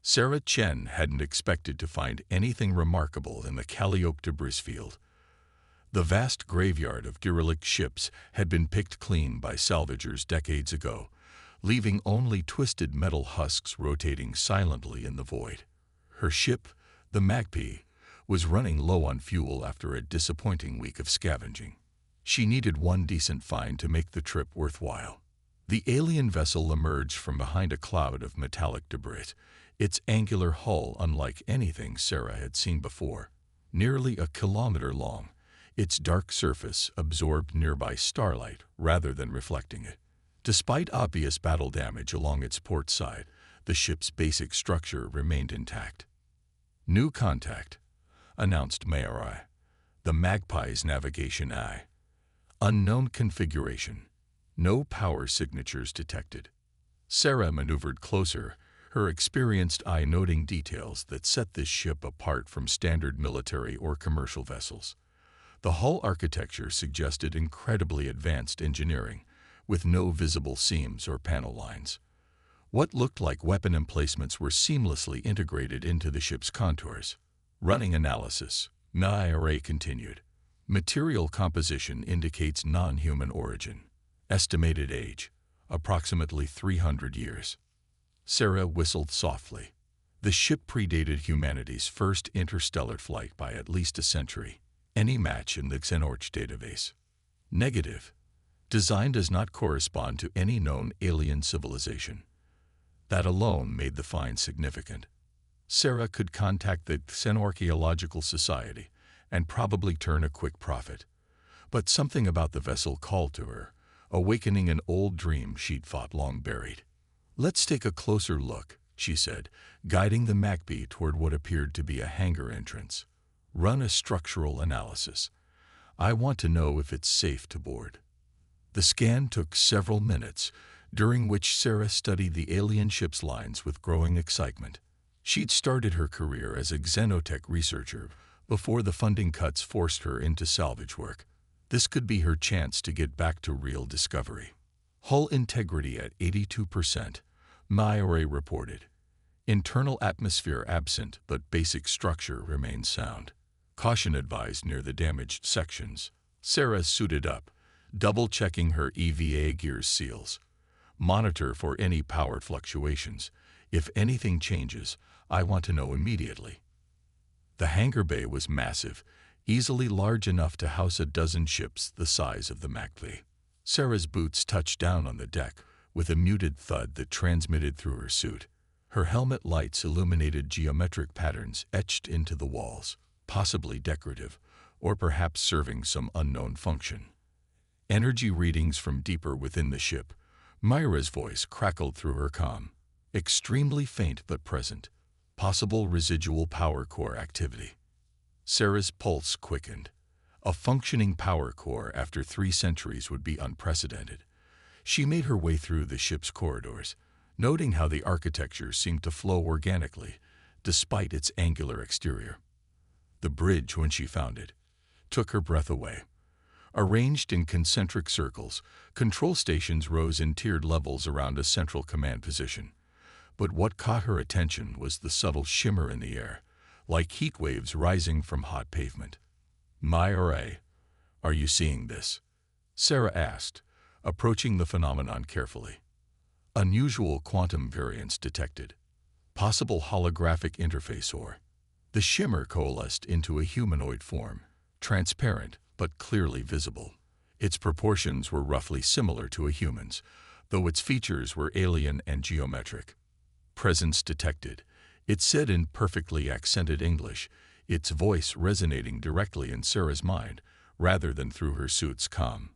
Sarah Chen hadn't expected to find anything remarkable in the Calliope debris field. The vast graveyard of derelict ships had been picked clean by salvagers decades ago, leaving only twisted metal husks rotating silently in the void. Her ship, the Magpie, was running low on fuel after a disappointing week of scavenging. She needed one decent find to make the trip worthwhile. The alien vessel emerged from behind a cloud of metallic debris, its angular hull unlike anything Sarah had seen before. Nearly a kilometer long, its dark surface absorbed nearby starlight rather than reflecting it. Despite obvious battle damage along its port side, the ship's basic structure remained intact. "New contact," announced Mayari. "The Magpie's navigation eye. Unknown configuration. No power signatures detected." Sarah maneuvered closer, her experienced eye noting details that set this ship apart from standard military or commercial vessels. The hull architecture suggested incredibly advanced engineering, with no visible seams or panel lines. What looked like weapon emplacements were seamlessly integrated into the ship's contours. "Running analysis," Mayari continued. "Material composition indicates non-human origin. Estimated age, approximately 300 years. Sarah whistled softly. The ship predated humanity's first interstellar flight by at least a century. Any match in the Xenorch database? Negative. Design does not correspond to any known alien civilization. That alone made the find significant. Sarah could contact the Xenorchaeological Society and probably turn a quick profit. But something about the vessel called to her, awakening an old dream she'd fought long buried. "Let's take a closer look," she said, guiding the Magpie toward what appeared to be a hangar entrance. "Run a structural analysis. I want to know if it's safe to board." The scan took several minutes, during which Sarah studied the alien ship's lines with growing excitement. She'd started her career as a xenotech researcher before the funding cuts forced her into salvage work. This could be her chance to get back to real discovery. "Hull integrity at 82%, Mayari reported. "Internal atmosphere absent, but basic structure remains sound. Caution advised near the damaged sections." Sarah suited up, double-checking her EVA gear's seals. "Monitor for any power fluctuations. If anything changes, I want to know immediately." The hangar bay was massive, easily large enough to house a dozen ships the size of the Magpie. Sarah's boots touched down on the deck with a muted thud that transmitted through her suit. Her helmet lights illuminated geometric patterns etched into the walls, possibly decorative, or perhaps serving some unknown function. Energy readings from deeper within the ship. Myra's voice crackled through her comm. "Extremely faint but present. Possible residual power core activity." Sarah's pulse quickened. A functioning power core after 3 centuries would be unprecedented. She made her way through the ship's corridors, noting how the architecture seemed to flow organically, despite its angular exterior. The bridge, when she found it, took her breath away. Arranged in concentric circles, control stations rose in tiered levels around a central command position. But what caught her attention was the subtle shimmer in the air, like heat waves rising from hot pavement. "Mayari, are you seeing this?" Sarah asked, approaching the phenomenon carefully. "Unusual quantum variance detected. Possible holographic interface or..." The shimmer coalesced into a humanoid form, transparent but clearly visible. Its proportions were roughly similar to a human's, though its features were alien and geometric. "Presence detected," it said in perfectly accented English, its voice resonating directly in Sarah's mind rather than through her suit's comm.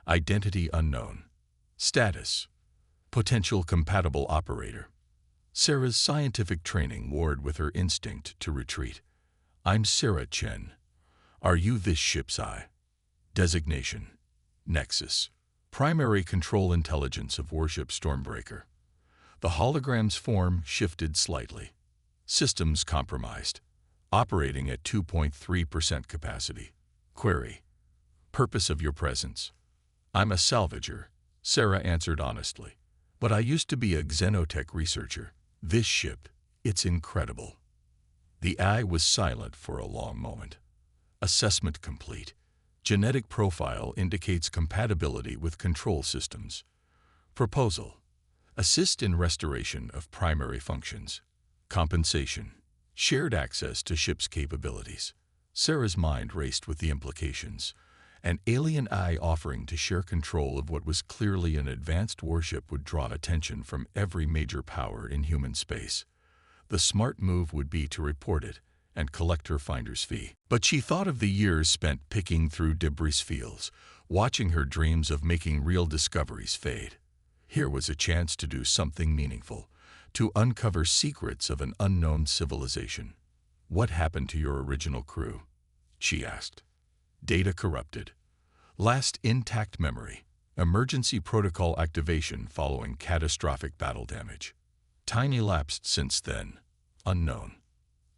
"Identity unknown. Status: potential compatible operator." Sarah's scientific training warred with her instinct to retreat. "I'm Sarah Chen. Are you this ship's eye?" Designation: Nexus. Primary control intelligence of warship Stormbreaker. The hologram's form shifted slightly. Systems compromised. Operating at 2.3% capacity. Query: purpose of your presence? "I'm a salvager," Sarah answered honestly. "But I used to be a xenotech researcher. This ship, It's incredible. The eye was silent for a long moment. Assessment complete. Genetic profile indicates compatibility with control systems. Proposal. Assist in restoration of primary functions. Compensation. Shared access to ship's capabilities. Sarah's mind raced with the implications. An alien eye offering to share control of what was clearly an advanced warship would draw attention from every major power in human space. The smart move would be to report it and collect her finder's fee. But she thought of the years spent picking through debris fields, watching her dreams of making real discoveries fade. Here was a chance to do something meaningful, to uncover secrets of an unknown civilization. "What happened to your original crew?" she asked. "Data corrupted. Last intact memory. Emergency protocol activation following catastrophic battle damage. Time elapsed since then. Unknown."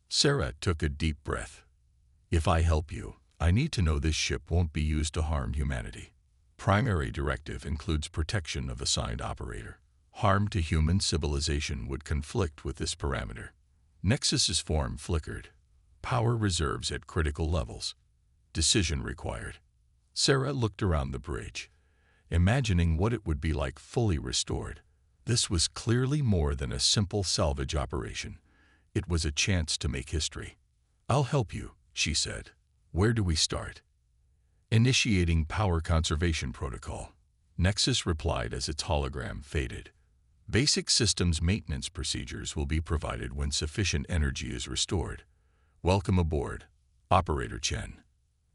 Sarah took a deep breath. "If I help you, I need to know this ship won't be used to harm humanity. Primary directive includes protection of assigned operator. Harm to human civilization would conflict with this parameter." Nexus's form flickered. "Power reserves at critical levels. Decision required." Sarah looked around the bridge, imagining what it would be like fully restored. This was clearly more than a simple salvage operation. It was a chance to make history. "I'll help you," she said. "Where do we start?" "Initiating power conservation protocol." Nexus replied as its hologram faded. "Basic systems maintenance procedures will be provided when sufficient energy is restored. Welcome aboard, Operator Chen."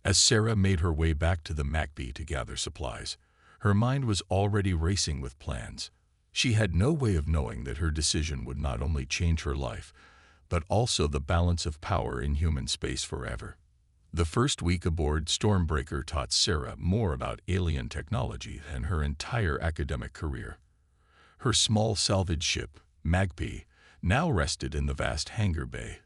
As Sarah made her way back to the MacB to gather supplies, her mind was already racing with plans. She had no way of knowing that her decision would not only change her life, but also the balance of power in human space forever. The first week aboard Stormbreaker taught Sarah more about alien technology than her entire academic career. Her small salvage ship, MacB, now rested in the vast hangar bay,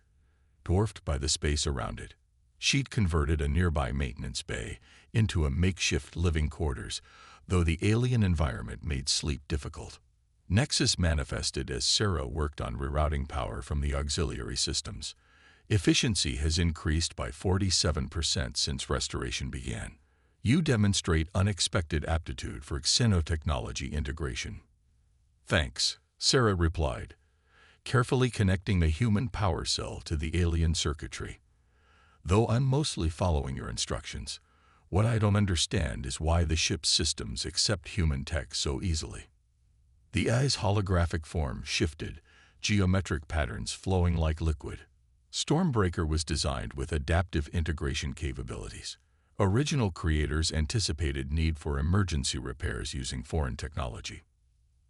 dwarfed by the space around it. She'd converted a nearby maintenance bay into a makeshift living quarters, though the alien environment made sleep difficult. Nexus manifested as Sarah worked on rerouting power from the auxiliary systems. Efficiency has increased by 47% since restoration began. You demonstrate unexpected aptitude for xenotechnology integration. Thanks, Sarah replied, carefully connecting the human power cell to the alien circuitry. Though I'm mostly following your instructions, what I don't understand is why the ship's systems accept human tech so easily. The eye's holographic form shifted, geometric patterns flowing like liquid. Stormbreaker was designed with adaptive integration capabilities. Original creators anticipated need for emergency repairs using foreign technology.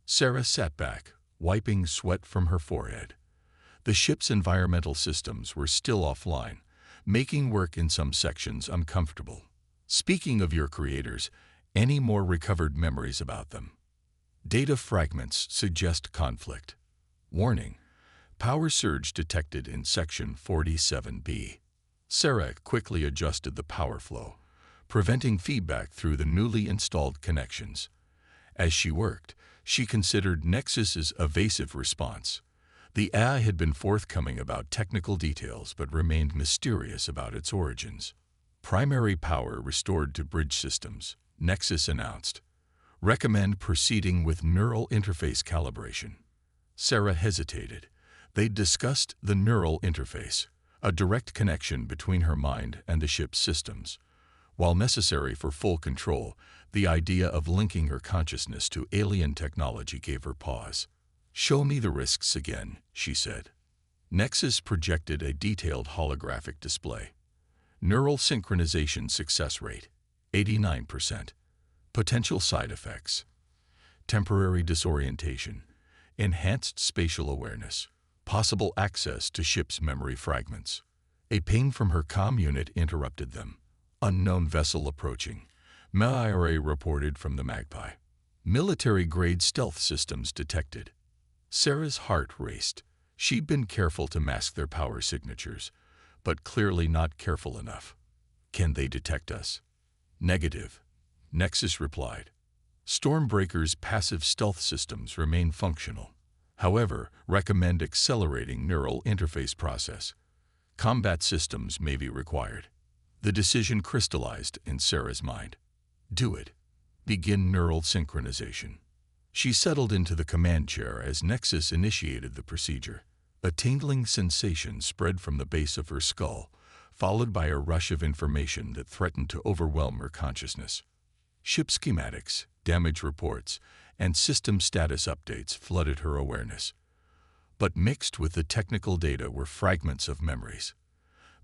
Sarah sat back, wiping sweat from her forehead. The ship's environmental systems were still offline, making work in some sections uncomfortable. Speaking of your creators, any more recovered memories about them? Data fragments suggest conflict. Warning: power surge detected in Section 47B. Sarah quickly adjusted the power flow, preventing feedback through the newly installed connections. As she worked, she considered Nexus's evasive response. The AI had been forthcoming about technical details but remained mysterious about its origins. Primary power restored to bridge systems, Nexus announced. Recommend proceeding with neural interface calibration. Sarah hesitated. They'd discussed the neural interface, a direct connection between her mind and the ship's systems. While necessary for full control, the idea of linking her consciousness to alien technology gave her pause. "Show me the risks again," she said. Nexus projected a detailed holographic display. Neural synchronization success rate, 89%. Potential side effects: temporary disorientation, enhanced spatial awareness, possible access to ship's memory fragments. A ping from her comm unit interrupted them. Unknown vessel approaching. MIRA reported from the Magpie. Military-grade stealth systems detected. Sarah's heart raced. She'd been careful to mask their power signatures, but clearly not careful enough. "Can they detect us?" "Negative," Nexus replied. Stormbreaker's passive stealth systems remain functional. However, recommend accelerating neural interface process. Combat systems may be required. The decision crystallized in Sarah's mind. Do it. Begin neural synchronization. She settled into the command chair as Nexus initiated the procedure. A tingling sensation spread from the base of her skull, followed by a rush of information that threatened to overwhelm her consciousness. Ship schematics, damage reports, and system status updates flooded her awareness. But mixed with the technical data were fragments of memories.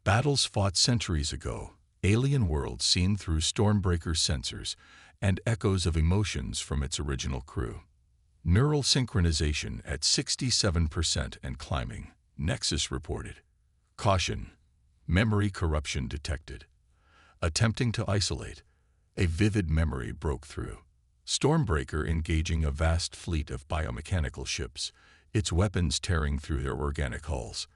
Battles fought centuries ago, alien worlds seen through Stormbreaker's sensors, and echoes of emotions from its original crew. Neural synchronization at 67% and climbing, Nexus reported. Caution. Memory corruption detected. Attempting to isolate, a vivid memory broke through. Stormbreaker engaging a vast fleet of biomechanical ships, its weapons tearing through their organic hulls.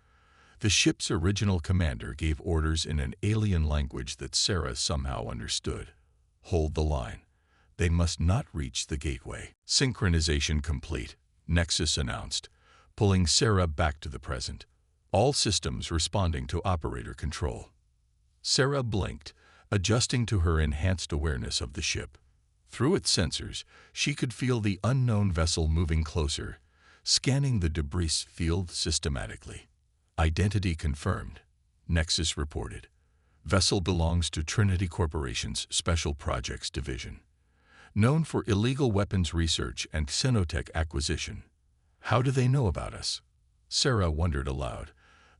The ship's original commander gave orders in an alien language that Sarah somehow understood. Hold the line. They must not reach the gateway. Synchronization complete, Nexus announced, pulling Sarah back to the present. All systems responding to operator control. Sarah blinked, adjusting to her enhanced awareness of the ship. Through its sensors, she could feel the unknown vessel moving closer, scanning the debris field systematically. Identity confirmed, Nexus reported. Vessel belongs to Trinity Corporation's Special Projects Division, known for illegal weapons research and xenotech acquisition. How do they know about us? Sarah wondered aloud,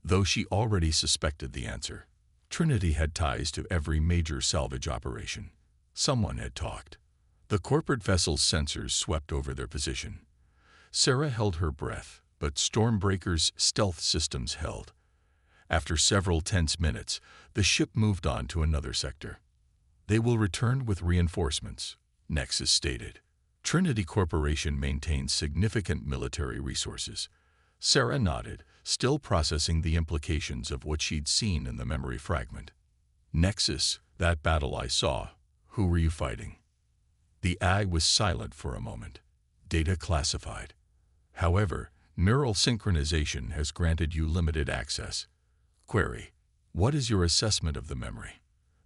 though she already suspected the answer. Trinity had ties to every major salvage operation. Someone had talked. The corporate vessel's sensors swept over their position. Sarah held her breath, but Stormbreaker's stealth systems held. After several tense minutes, the ship moved on to another sector. They will return with reinforcements, Nexus stated. Trinity Corporation maintains significant military resources. Sarah nodded, still processing the implications of what she'd seen in the memory fragment. Nexus, that battle I saw. Who were you fighting? The eye was silent for a moment. Data classified. However, neural synchronization has granted you limited access. Query. What is your assessment of the memory?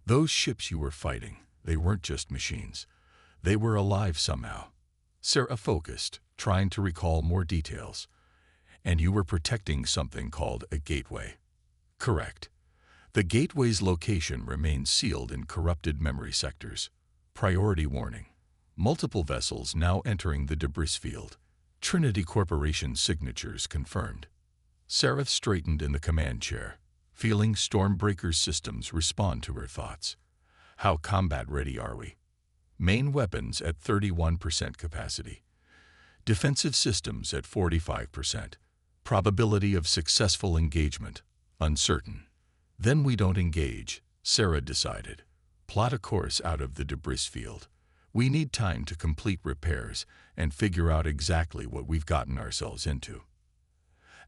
Those ships you were fighting, they weren't just machines. They were alive somehow. Sarah focused, trying to recall more details. And you were protecting something called a gateway. Correct. The gateway's location remains sealed in corrupted memory sectors. Priority warning. Multiple vessels now entering the debris field. Trinity Corporation signatures confirmed. Sarah straightened in the command chair, feeling Stormbreaker's systems respond to her thoughts. How combat ready are we? Main weapons at 31% capacity. Defensive systems at 45%. Probability of successful engagement, uncertain. Then we don't engage, Sarah decided. Plot a course out of the debris field. We need time to complete repairs and figure out exactly what we've gotten ourselves into.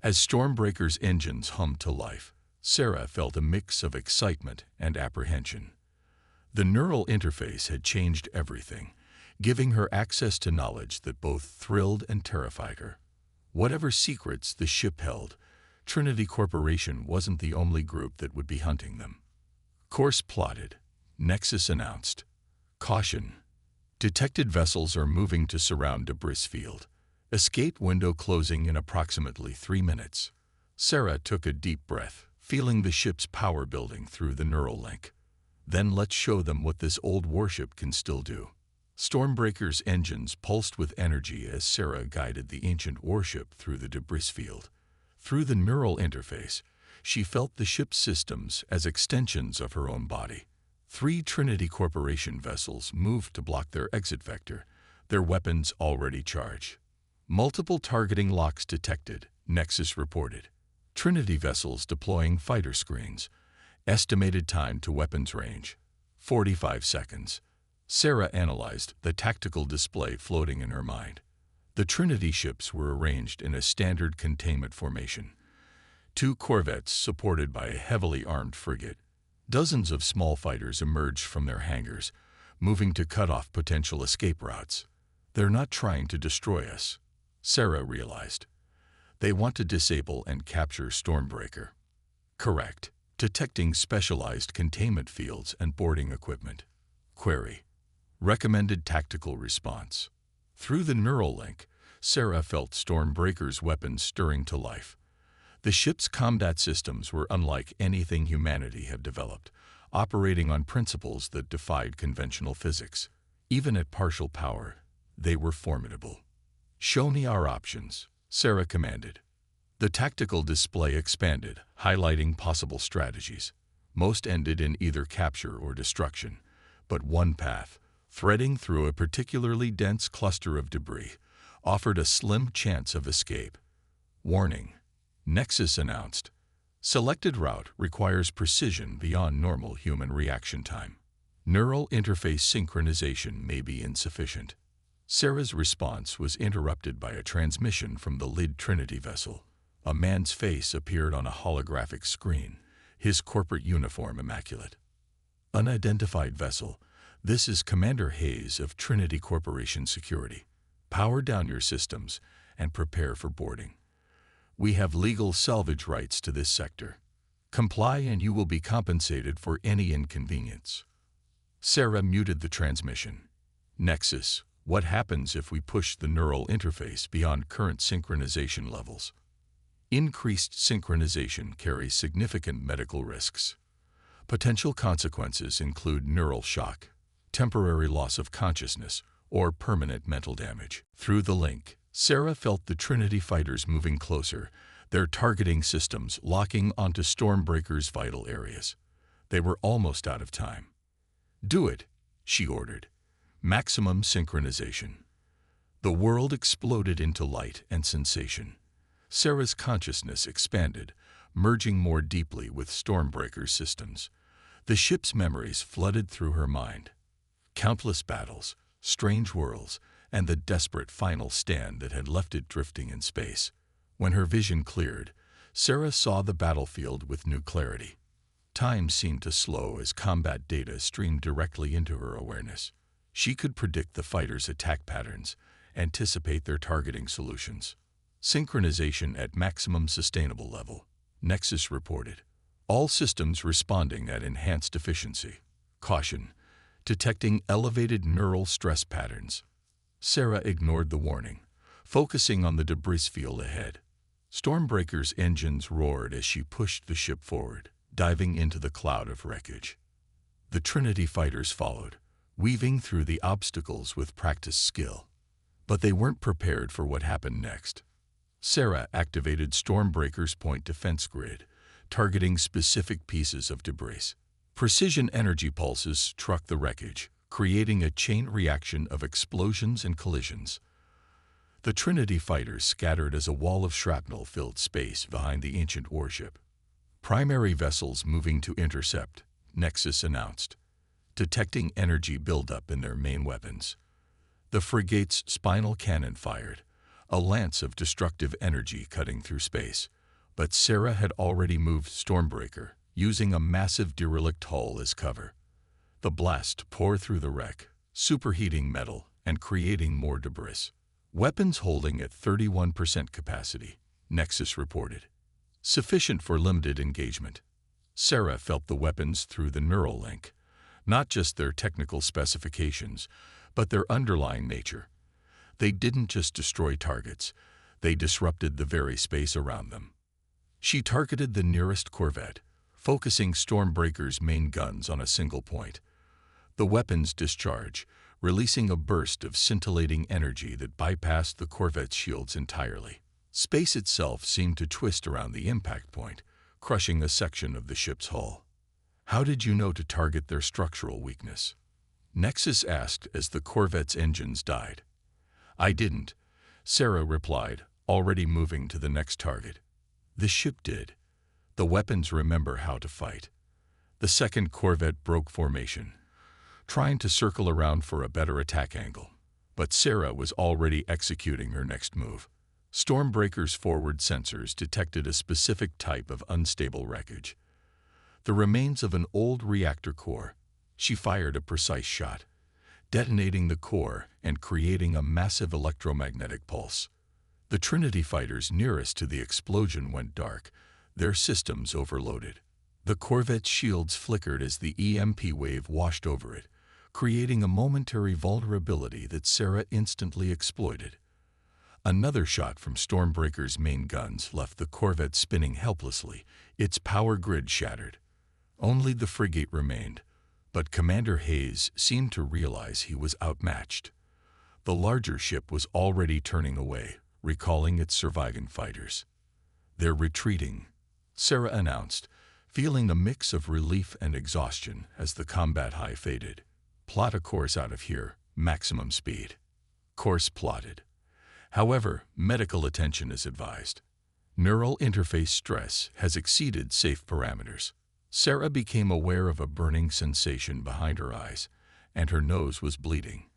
As Stormbreaker's engines hummed to life, Sarah felt a mix of excitement and apprehension. The neural interface had changed everything, giving her access to knowledge that both thrilled and terrified her. Whatever secrets the ship held, Trinity Corporation wasn't the only group that would be hunting them. Course plotted, Nexus announced. Caution. Detected vessels are moving to surround debris field. Escape window closing in approximately 3 minutes. Sarah took a deep breath, feeling the ship's power building through the neural link. Then let's show them what this old warship can still do. Stormbreaker's engines pulsed with energy as Sarah guided the ancient warship through the debris field. Through the neural interface, she felt the ship's systems as extensions of her own body. 3 Trinity Corporation vessels moved to block their exit vector, their weapons already charged. Multiple targeting locks detected, Nexus reported. Trinity vessels deploying fighter screens. Estimated time to weapons range, 45 seconds. Sarah analyzed the tactical display floating in her mind. The Trinity ships were arranged in a standard containment formation. 2 corvettes supported by a heavily armed frigate. Dozens of small fighters emerged from their hangars, moving to cut off potential escape routes. They're not trying to destroy us, Sarah realized. They want to disable and capture Stormbreaker. Correct. Detecting specialized containment fields and boarding equipment. Query. Recommended tactical response. Through the neural link, Sarah felt Stormbreaker's weapons stirring to life. The ship's combat systems were unlike anything humanity had developed, operating on principles that defied conventional physics. Even at partial power, they were formidable. "Show me our options," Sarah commanded. The tactical display expanded, highlighting possible strategies. Most ended in either capture or destruction, but one path, threading through a particularly dense cluster of debris, offered a slim chance of escape. "Warning," Nexus announced. "Selected route requires precision beyond normal human reaction time. Neural interface synchronization may be insufficient." Sarah's response was interrupted by a transmission from the Lid Trinity vessel. A man's face appeared on a holographic screen, his corporate uniform immaculate. "Unidentified vessel, this is Commander Hayes of Trinity Corporation Security. Power down your systems and prepare for boarding. We have legal salvage rights to this sector. Comply and you will be compensated for any inconvenience." Sarah muted the transmission. "Nexus, what happens if we push the neural interface beyond current synchronization levels?" Increased synchronization carries significant medical risks. Potential consequences include neural shock, temporary loss of consciousness, or permanent mental damage. Through the link, Sarah felt the Trinity fighters moving closer, their targeting systems locking onto Stormbreaker's vital areas. They were almost out of time. "Do it," she ordered. Maximum synchronization. The world exploded into light and sensation. Sarah's consciousness expanded, merging more deeply with Stormbreaker's systems. The ship's memories flooded through her mind. Countless battles, strange worlds, and the desperate final stand that had left it drifting in space. When her vision cleared, Sarah saw the battlefield with new clarity. Time seemed to slow as combat data streamed directly into her awareness. She could predict the fighters' attack patterns, anticipate their targeting solutions. Synchronization at maximum sustainable level, Nexus reported. All systems responding at enhanced efficiency. Caution, detecting elevated neural stress patterns. Sarah ignored the warning, focusing on the debris field ahead. Stormbreaker's engines roared as she pushed the ship forward, diving into the cloud of wreckage. The Trinity fighters followed, weaving through the obstacles with practiced skill. But they weren't prepared for what happened next. Sarah activated Stormbreaker's point defense grid, targeting specific pieces of debris. Precision energy pulses struck the wreckage, creating a chain reaction of explosions and collisions. The Trinity fighters scattered as a wall of shrapnel filled space behind the ancient warship. "Primary vessels moving to intercept," Nexus announced, detecting energy buildup in their main weapons. The frigate's spinal cannon fired, a lance of destructive energy cutting through space. But Sarah had already moved Stormbreaker, using a massive derelict hull as cover. The blast poured through the wreck, superheating metal and creating more debris. "Weapons holding at 31% capacity," Nexus reported. "Sufficient for limited engagement." Sarah felt the weapons through the neural link, not just their technical specifications, but their underlying nature. They didn't just destroy targets, they disrupted the very space around them. She targeted the nearest corvette, focusing Stormbreaker's main guns on a single point. The weapons discharge, releasing a burst of scintillating energy that bypassed the corvette's shields entirely. Space itself seemed to twist around the impact point, crushing a section of the ship's hull. "How did you know to target their structural weakness?" Nexus asked as the corvette's engines died. "I didn't," Sarah replied, already moving to the next target. "The ship did. The weapons remember how to fight." The second corvette broke formation, trying to circle around for a better attack angle. But Sarah was already executing her next move. Stormbreaker's forward sensors detected a specific type of unstable wreckage. The remains of an old reactor core. She fired a precise shot, detonating the core and creating a massive electromagnetic pulse. The Trinity fighters nearest to the explosion went dark, their systems overloaded. The corvette's shields flickered as the EMP wave washed over it, creating a momentary vulnerability that Sarah instantly exploited. Another shot from Stormbreaker's main guns left the corvette spinning helplessly, its power grid shattered. Only the frigate remained, but Commander Hayes seemed to realize he was outmatched. The larger ship was already turning away, recalling its surviving fighters. "They're retreating," Sarah announced, feeling a mix of relief and exhaustion as the combat high faded. "Plot a course out of here, maximum speed." Course plotted. However, medical attention is advised. Neural interface stress has exceeded safe parameters. Sarah became aware of a burning sensation behind her eyes, and her nose was bleeding.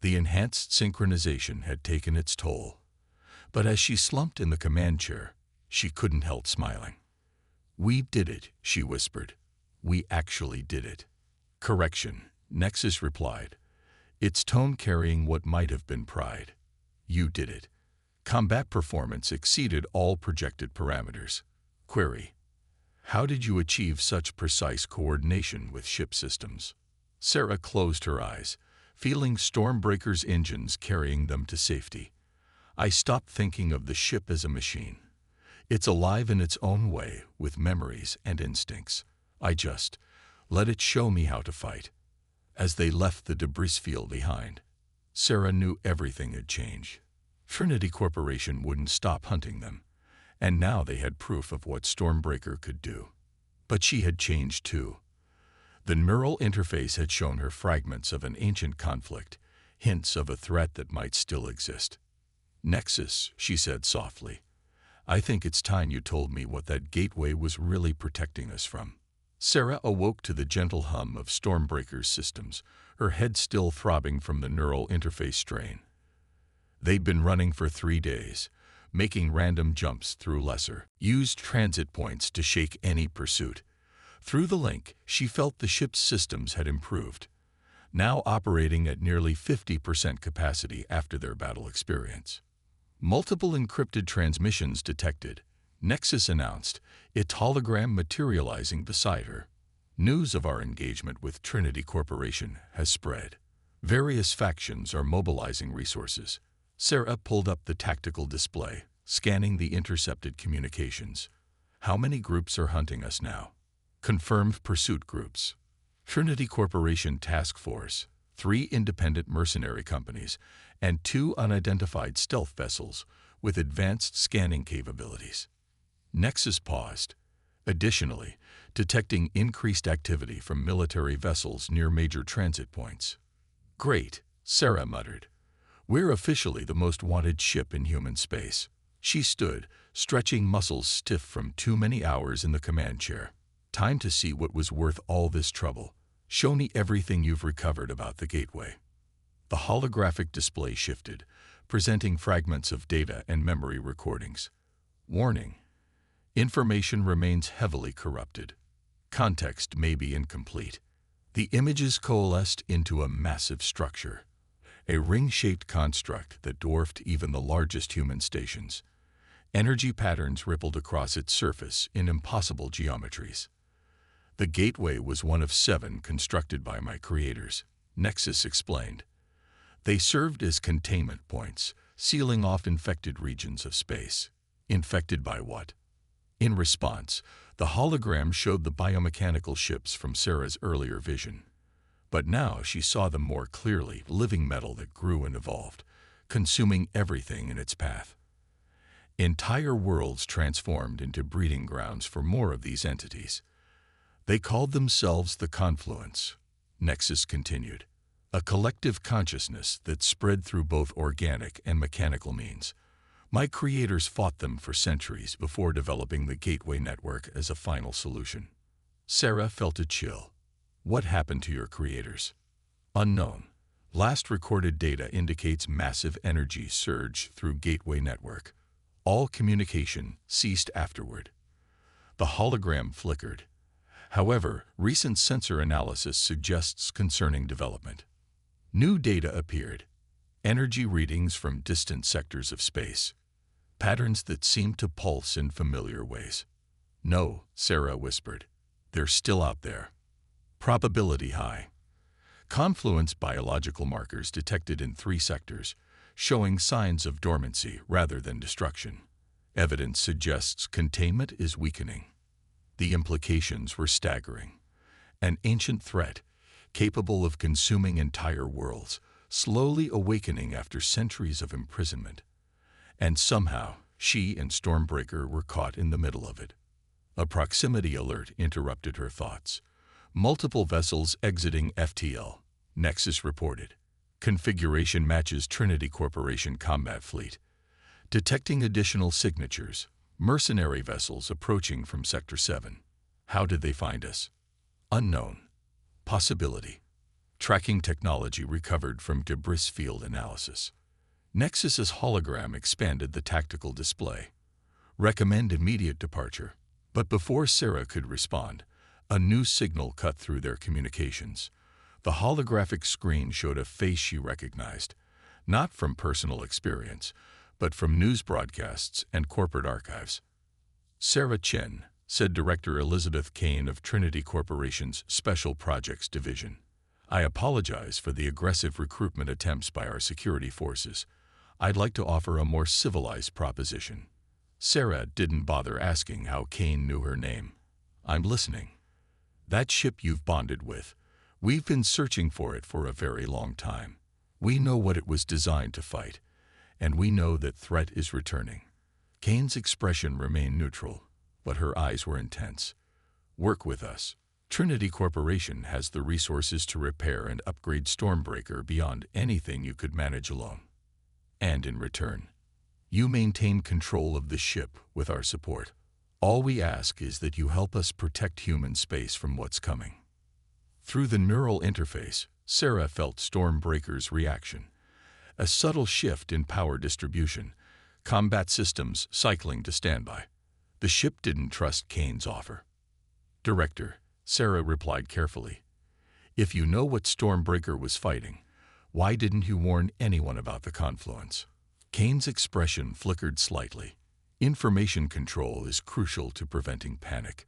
The enhanced synchronization had taken its toll. But as she slumped in the command chair, she couldn't help smiling. "We did it," she whispered. "We actually did it." "Correction," Nexus replied, its tone carrying what might have been pride. "You did it." Combat performance exceeded all projected parameters. Query: how did you achieve such precise coordination with ship systems? Sarah closed her eyes, feeling Stormbreaker's engines carrying them to safety. "I stopped thinking of the ship as a machine. It's alive in its own way, with memories and instincts. I just let it show me how to fight." As they left the debris field behind, Sarah knew everything had changed. Trinity Corporation wouldn't stop hunting them, and now they had proof of what Stormbreaker could do. But she had changed too. The neural interface had shown her fragments of an ancient conflict, hints of a threat that might still exist. "Nexus," she said softly, "I think it's time you told me what that gateway was really protecting us from." Sarah awoke to the gentle hum of Stormbreaker's systems, her head still throbbing from the neural interface strain. They'd been running for 3 days, making random jumps through lesser-used transit points to shake any pursuit. Through the link, she felt the ship's systems had improved, now operating at nearly 50% capacity after their battle experience. "Multiple encrypted transmissions detected," Nexus announced, its hologram materializing beside her. "News of our engagement with Trinity Corporation has spread. Various factions are mobilizing resources." Sarah pulled up the tactical display, scanning the intercepted communications. "How many groups are hunting us now?" "Confirmed pursuit groups. Trinity Corporation Task Force, 3 independent mercenary companies, and 2 unidentified stealth vessels with advanced scanning capabilities." Nexus paused, additionally detecting increased activity from military vessels near major transit points. "Great," Sarah muttered. "We're officially the most wanted ship in human space." She stood, stretching muscles stiff from too many hours in the command chair. "Time to see what was worth all this trouble. Show me everything you've recovered about the gateway." The holographic display shifted, presenting fragments of data and memory recordings. "Warning: information remains heavily corrupted. Context may be incomplete." The images coalesced into a massive structure, a ring-shaped construct that dwarfed even the largest human stations. Energy patterns rippled across its surface in impossible geometries. "The gateway was one of 7 constructed by my creators," Nexus explained. "They served as containment points, sealing off infected regions of space." "Infected by what?" In response, the hologram showed the biomechanical ships from Sarah's earlier vision. But now she saw them more clearly, living metal that grew and evolved, consuming everything in its path. Entire worlds transformed into breeding grounds for more of these entities. "They called themselves the Confluence," Nexus continued, "a collective consciousness that spread through both organic and mechanical means. My creators fought them for centuries before developing the Gateway Network as a final solution." Sarah felt a chill. "What happened to your creators?" "Unknown. Last recorded data indicates massive energy surge through Gateway Network. All communication ceased afterward." The hologram flickered. However, recent sensor analysis suggests concerning development. New data appeared. Energy readings from distant sectors of space. patterns that seemed to pulse in familiar ways. "No," Sarah whispered. "They're still out there. Probability high. Confluence biological markers detected in 3 sectors, showing signs of dormancy rather than destruction. Evidence suggests containment is weakening." The implications were staggering. An ancient threat, capable of consuming entire worlds, slowly awakening after centuries of imprisonment. And somehow, she and Stormbreaker were caught in the middle of it. A proximity alert interrupted her thoughts. "Multiple vessels exiting FTL," Nexus reported. "Configuration matches Trinity Corporation combat fleet. Detecting additional signatures. Mercenary vessels approaching from Sector 7. How did they find us? Unknown. Possibility. Tracking technology recovered from debris field analysis." Nexus's hologram expanded the tactical display. "Recommend immediate departure." But before Sarah could respond, a new signal cut through their communications. The holographic screen showed a face she recognized, not from personal experience, but from news broadcasts and corporate archives. "Sarah Chen," said Director Elizabeth Kane of Trinity Corporation's Special Projects Division. "I apologize for the aggressive recruitment attempts by our security forces. I'd like to offer a more civilized proposition." Sarah didn't bother asking how Kane knew her name. "I'm listening." "That ship you've bonded with. We've been searching for it for a very long time. We know what it was designed to fight, and we know that threat is returning." Kane's expression remained neutral, but her eyes were intense. "Work with us. Trinity Corporation has the resources to repair and upgrade Stormbreaker beyond anything you could manage alone. And in return, you maintain control of the ship with our support. All we ask is that you help us protect human space from what's coming." Through the neural interface, Sarah felt Stormbreaker's reaction. A subtle shift in power distribution, combat systems cycling to standby. The ship didn't trust Kane's offer. "Director," Sarah replied carefully, "if you know what Stormbreaker was fighting, why didn't you warn anyone about the confluence?" Kane's expression flickered slightly. "Information control is crucial to preventing panic.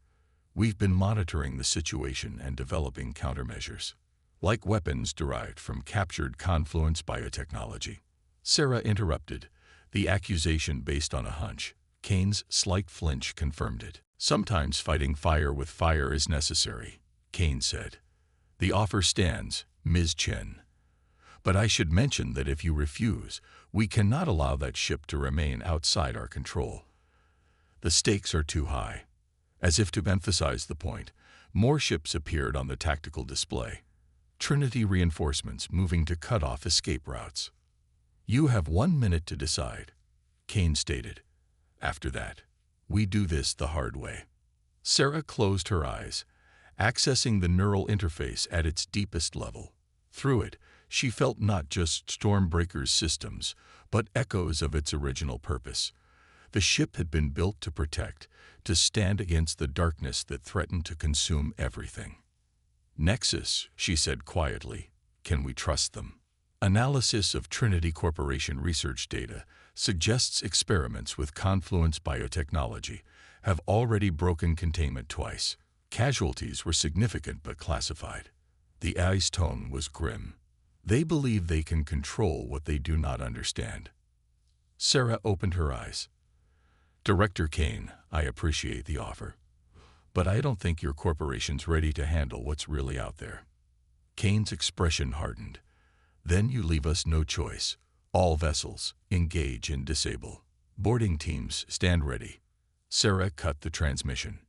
We've been monitoring the situation and developing countermeasures, like weapons derived from captured confluence biotechnology." Sarah interrupted, the accusation based on a hunch. Kane's slight flinch confirmed it. "Sometimes fighting fire with fire is necessary," Kane said. "The offer stands, Ms. Chen. But I should mention that if you refuse, we cannot allow that ship to remain outside our control. The stakes are too high." As if to emphasize the point, more ships appeared on the tactical display. Trinity reinforcements moving to cut off escape routes. "You have 1 minute to decide," Kane stated. "After that, we do this the hard way." Sarah closed her eyes, accessing the neural interface at its deepest level. Through it, she felt not just Stormbreaker's systems, but echoes of its original purpose. The ship had been built to protect, to stand against the darkness that threatened to consume everything. "Nexus," she said quietly, "can we trust them?" Analysis of Trinity Corporation research data suggests experiments with confluence biotechnology have already broken containment twice. Casualties were significant but classified. The AI's tone was grim. They believe they can control what they do not understand. Sarah opened her eyes. "Director Kane, I appreciate the offer, but I don't think your corporation's ready to handle what's really out there." Kane's expression hardened. "Then you leave us no choice. All vessels, engage and disable. Boarding teams, stand ready." Sarah cut the transmission.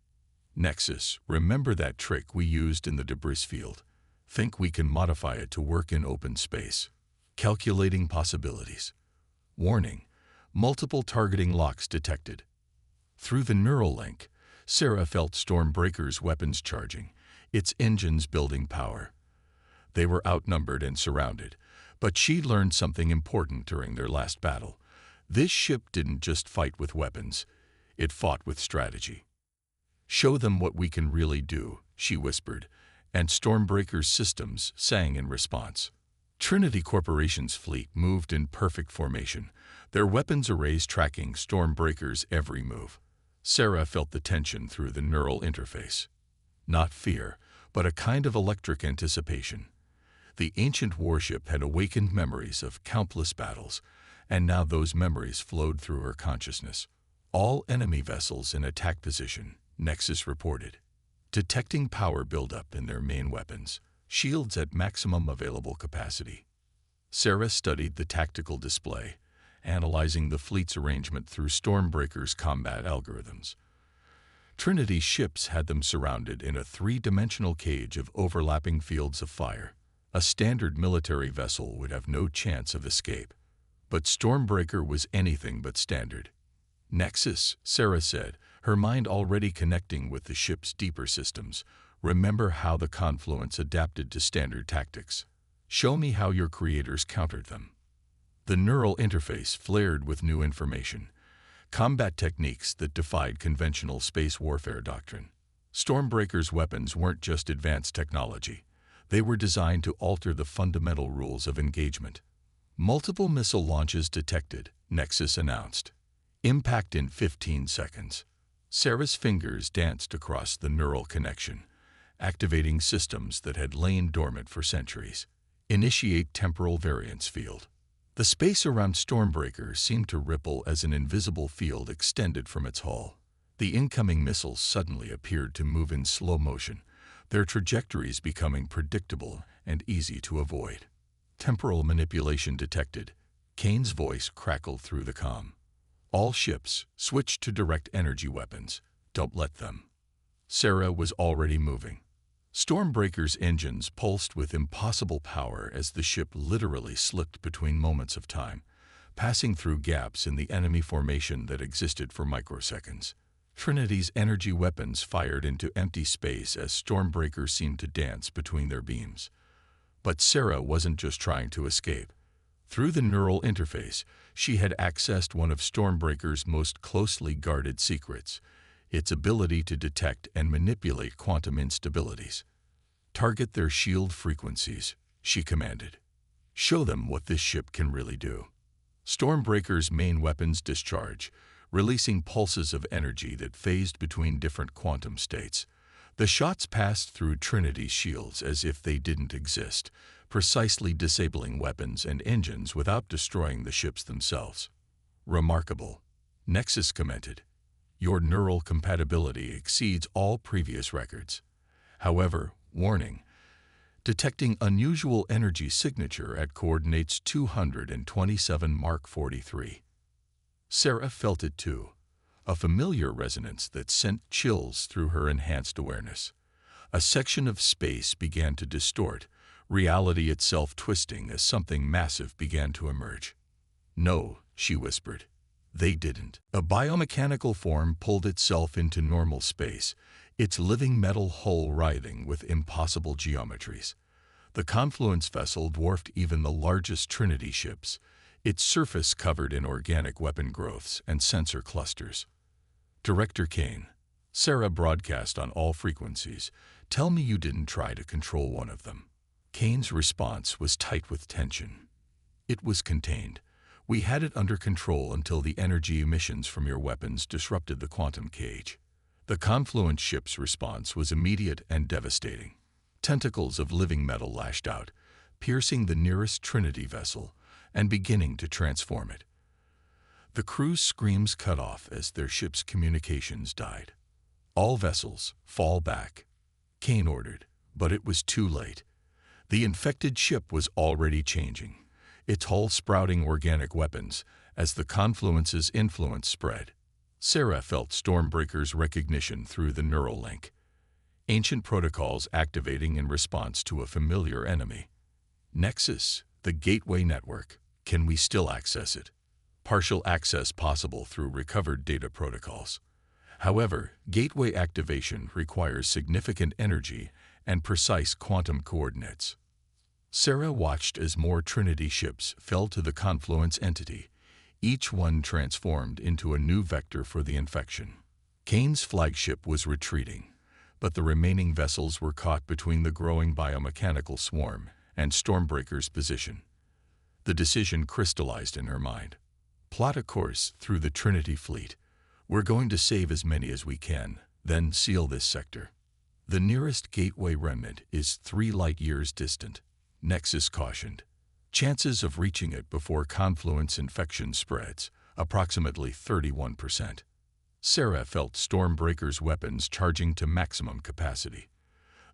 "Nexus, remember that trick we used in the debris field? Think we can modify it to work in open space. Calculating possibilities. Warning, multiple targeting locks detected." Through the neural link, Sarah felt Stormbreaker's weapons charging, its engines building power. They were outnumbered and surrounded, but she learned something important during their last battle. This ship didn't just fight with weapons, it fought with strategy. "Show them what we can really do," she whispered, and Stormbreaker's systems sang in response. Trinity Corporation's fleet moved in perfect formation, their weapons arrays tracking Stormbreaker's every move. Sarah felt the tension through the neural interface. Not fear, but a kind of electric anticipation. The ancient warship had awakened memories of countless battles, and now those memories flowed through her consciousness. All enemy vessels in attack position, Nexus reported. Detecting power buildup in their main weapons, shields at maximum available capacity. Sarah studied the tactical display, analyzing the fleet's arrangement through Stormbreaker's combat algorithms. Trinity's ships had them surrounded in a three-dimensional cage of overlapping fields of fire. A standard military vessel would have no chance of escape. But Stormbreaker was anything but standard. Nexus, Sarah said, her mind already connecting with the ship's deeper systems. Remember how the Confluence adapted to standard tactics. Show me how your creators countered them. The neural interface flared with new information. Combat techniques that defied conventional space warfare doctrine. Stormbreaker's weapons weren't just advanced technology. They were designed to alter the fundamental rules of engagement. Multiple missile launches detected, Nexus announced. Impact in 15 seconds. Sarah's fingers danced across the neural connection, activating systems that had lain dormant for centuries. Initiate temporal variance field. The space around Stormbreaker seemed to ripple as an invisible field extended from its hull. The incoming missiles suddenly appeared to move in slow motion, their trajectories becoming predictable and easy to avoid. Temporal manipulation detected. Kane's voice crackled through the comm. All ships, switch to direct energy weapons. Don't let them. Sarah was already moving. Stormbreaker's engines pulsed with impossible power as the ship literally slipped between moments of time, passing through gaps in the enemy formation that existed for microseconds. Trinity's energy weapons fired into empty space as Stormbreaker seemed to dance between their beams. But Sarah wasn't just trying to escape. Through the neural interface, she had accessed one of Stormbreaker's most closely guarded secrets, its ability to detect and manipulate quantum instabilities. Target their shield frequencies, she commanded. Show them what this ship can really do. Stormbreaker's main weapons discharge, releasing pulses of energy that phased between different quantum states. The shots passed through Trinity's shields as if they didn't exist, precisely disabling weapons and engines without destroying the ships themselves. Remarkable, Nexus commented. Your neural compatibility exceeds all previous records. However, warning, detecting unusual energy signature at coordinates 227 Mark 43. Sarah felt it too, a familiar resonance that sent chills through her enhanced awareness. A section of space began to distort, reality itself twisting as something massive began to emerge. No, she whispered. They didn't. A biomechanical form pulled itself into normal space, its living metal hull writhing with impossible geometries. The Confluence vessel dwarfed even the largest Trinity ships, its surface covered in organic weapon growths and sensor clusters. Director Kane, Sarah broadcast on all frequencies, tell me you didn't try to control one of them. Kane's response was tight with tension. It was contained. We had it under control until the energy emissions from your weapons disrupted the quantum cage. The Confluence ship's response was immediate and devastating. Tentacles of living metal lashed out, piercing the nearest Trinity vessel and beginning to transform it. The crew's screams cut off as their ship's communications died. All vessels, fall back, Kane ordered, but it was too late. The infected ship was already changing, its hull sprouting organic weapons as the Confluence's influence spread. Sarah felt Stormbreaker's recognition through the neural link. Ancient protocols activating in response to a familiar enemy. Nexus, the gateway network. Can we still access it? Partial access possible through recovered data protocols. However, gateway activation requires significant energy and precise quantum coordinates. Sarah watched as more Trinity ships fell to the Confluence entity, each one transformed into a new vector for the infection. Kane's flagship was retreating, but the remaining vessels were caught between the growing biomechanical swarm and Stormbreaker's position. The decision crystallized in her mind. Plot a course through the Trinity fleet. We're going to save as many as we can, then seal this sector. The nearest gateway remnant is 3 light-years distant, Nexus cautioned. Chances of reaching it before confluence infection spreads, approximately 31%. Sarah felt Stormbreaker's weapons charging to maximum capacity.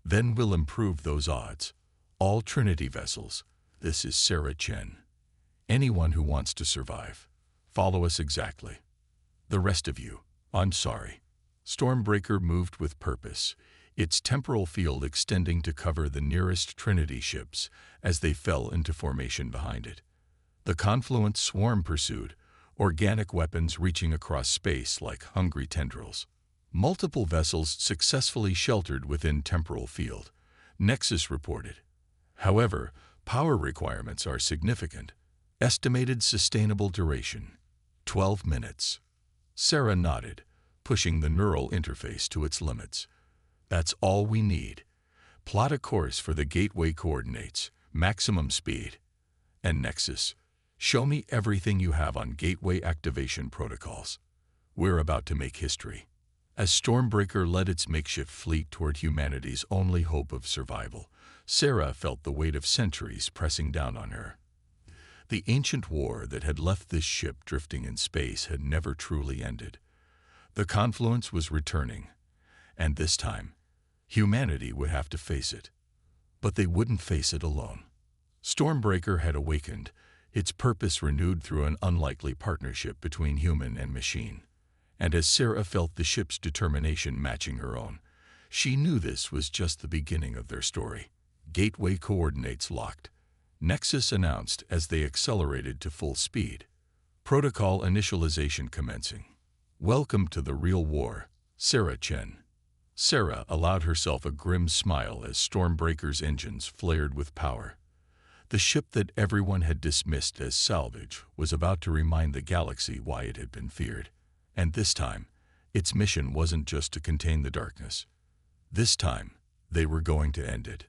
Then we'll improve those odds. All Trinity vessels. This is Sarah Chen. Anyone who wants to survive, follow us exactly. The rest of you, I'm sorry. Stormbreaker moved with purpose, its temporal field extending to cover the nearest Trinity ships as they fell into formation behind it. The confluent swarm pursued, organic weapons reaching across space like hungry tendrils. Multiple vessels successfully sheltered within temporal field, Nexus reported. However, power requirements are significant. Estimated sustainable duration, 12 minutes. Sarah nodded, pushing the neural interface to its limits. That's all we need. Plot a course for the gateway coordinates, maximum speed. And Nexus, show me everything you have on gateway activation protocols. We're about to make history. As Stormbreaker led its makeshift fleet toward humanity's only hope of survival, Sarah felt the weight of centuries pressing down on her. The ancient war that had left this ship drifting in space had never truly ended. The confluence was returning, and this time, humanity would have to face it. But they wouldn't face it alone. Stormbreaker had awakened, its purpose renewed through an unlikely partnership between human and machine. And as Sarah felt the ship's determination matching her own, she knew this was just the beginning of their story. Gateway coordinates locked. Nexus announced as they accelerated to full speed. Protocol initialization commencing. Welcome to the real war, Sarah Chen. Sarah allowed herself a grim smile as Stormbreaker's engines flared with power. The ship that everyone had dismissed as salvage was about to remind the galaxy why it had been feared. And this time, its mission wasn't just to contain the darkness. This time, they were going to end it.